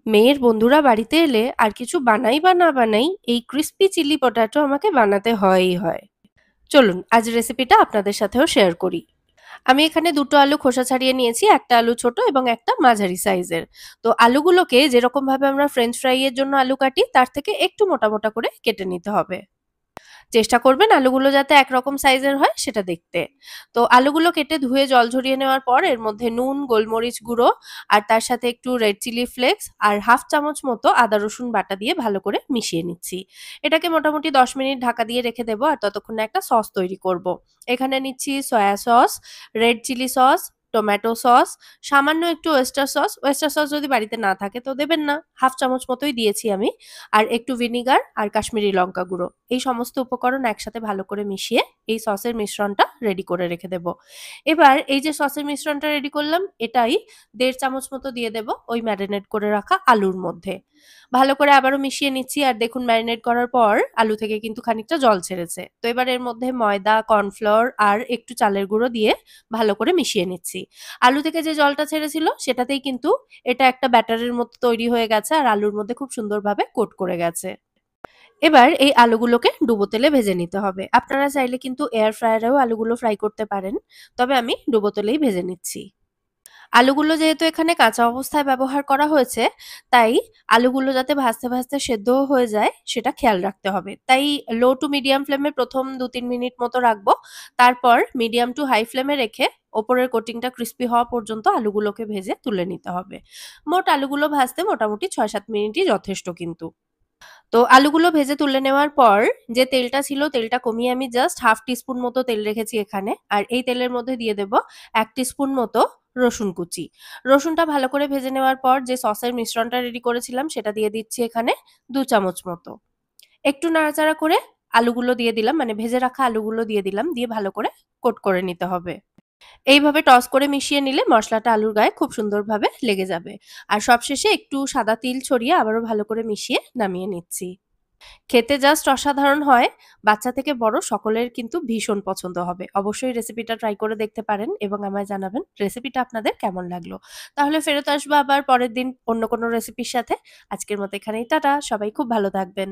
মেয়ের বন্ধুরা বাড়িতে এলে আর কিছু বানাই বা না বানাই এই ক্রিস্পি চিলি পটাটো আমাকে বানাতে হয়ই হয়। চলুন আজ রেসিপিটা আপনাদের সাথেও শেয়ার করি। আমি এখানে দুটো আলু খোসা ছাড়িয়ে নিয়েছি, একটা আলু ছোট এবং একটা মাঝারি সাইজের। তো আলুগুলোকে যেরকম ভাবে আমরা ফ্রেঞ্চ ফ্রাই এর জন্য আলু কাটি তার থেকে একটু মোটা মোটা করে কেটে নিতে হবে। চেষ্টা করবেন আলুগুলো যাতে একরকম সাইজের হয় সেটা দেখতে। তো আলুগুলো কেটে ধুয়ে জল ঝরিয়ে নেওয়ার পর এর মধ্যে নুন, গোলমরিচ গুঁড়ো আর তার সাথে একটু রেড চিলি ফ্লেক্স আর হাফ চামচ মতো আদা রসুন বাটা দিয়ে ভালো করে মিশিয়ে নিচ্ছি। এটাকে মোটামুটি 10 মিনিট ঢাকা দিয়ে রেখে দেবো আর ততক্ষণে একটা সস তৈরি করব। এখানে নিচ্ছি soya sauce, red chilli sauce, tomato sauce, সামান্য একটু ওয়েস্টার সস। ওয়েস্টার সস যদি বাড়িতে না থাকে তো দেবেন না, হাফ চামচ মতোই দিয়েছি আমি। আর একটু ভিনিগার আর কাশ্মীরি লঙ্কা গুঁড়ো, এই সমস্ত উপকরণ একসাথে ভালো করে মিশিয়ে এই সসের মিশ্রণটা রেডি করে রেখে দেব। এবার এই যে সসের মিশ্রণটা রেডি করলাম এটাই 1.5 চামচ মতো দিয়ে দেব ওই ম্যারিনেট করে রাখা আলুর মধ্যে। ভালো করে আবারও মিশিয়ে নিচ্ছি আর দেখুন ম্যারিনেট করার পর আলু থেকে কিন্তু খানিকটা জল ছেড়েছে। তো এবার এর মধ্যে ময়দা, কর্নফ্লাওয়ার আর একটু চালের গুঁড়ো দিয়ে ভালো করে মিশিয়ে নিচ্ছি। আলু থেকে যে জলটা ছেড়েছিল সেটাতেই কিন্তু এটা একটা ব্যাটারের মতো তৈরি হয়ে গেছে আর আলুর মধ্যে খুব সুন্দরভাবে কোট করে গেছে। এবার এই আলুগুলোকে ডুবো তেলে ভেজে নিতে হবে। আপনারা চাইলে কিন্তু এয়ার ফ্রায়ারেও আলুগুলো ফ্রাই করতে পারেন। তবে আমি ডুবো তেলেই ভেজে নিচ্ছি। আলুগুলো যেহেতু এখানে কাঁচা অবস্থায় ব্যবহার করা হয়েছে, তাই আলুগুলো যাতে ভাজতে ভাজতে সেদ্ধও হয়ে যায় সেটা খেয়াল রাখতে হবে। তাই লো টু মিডিয়াম ফ্লেমে ১ম ২-৩ মিনিট মতো রাখবো। তারপর মিডিয়াম টু হাই ফ্লেমে রেখে ওপরের কোটিংটা ক্রিস্পি হওয়া পর্যন্ত আলুগুলোকে ভেজে তুলে নিতে হবে। মোট আলুগুলো ভাজতে মোটামুটি ৬-৭ মিনিটই যথেষ্ট কিন্তু। তো আলুগুলো ভেজে তুলে নেওয়ার পর যে তেলটা ছিল তেলটা কমিয়ে আমি জাস্ট হাফ টিস্পুন মতো তেল রেখেছি এখানে। আর এই তেলের মধ্যে দিয়ে দেব ১ টিস্পুন মতো রসুন কুচি। রসুনটা ভালো করে ভেজে নেওয়ার পর যে সসের মিশ্রণটা রেডি করেছিলাম সেটা দিয়ে দিচ্ছি এখানে ২ চামচ মতো। একটু নাড়াচাড়া করে আলুগুলো দিয়ে দিলাম, মানে ভেজে রাখা আলুগুলো দিয়ে দিলাম। দিয়ে ভালো করে কোট করে নিতে হবে। এইভাবে টস করে মিশিয়ে নিলে মসলাটা আলুর গায়ে খুব সুন্দরভাবে লেগে যাবে। আর সবশেষে একটু সাদা তিল ছড়িয়ে আবারও ভালো করে মিশিয়ে নামিয়ে নিচ্ছি। খেতে জাস্ট অসাধারণ হয়। বাচ্চা থেকে বড় সকলের কিন্তু ভীষণ পছন্দ হবে। অবশ্যই রেসিপিটা ট্রাই করে দেখতে পারেন এবং আমায় জানাবেন রেসিপিটা আপনাদের কেমন লাগলো। তাহলে ফেরত আসবো আবার পরের দিন অন্য কোনো রেসিপির সাথে। আজকের মতো এখানেই টাটা। সবাই খুব ভালো থাকবেন।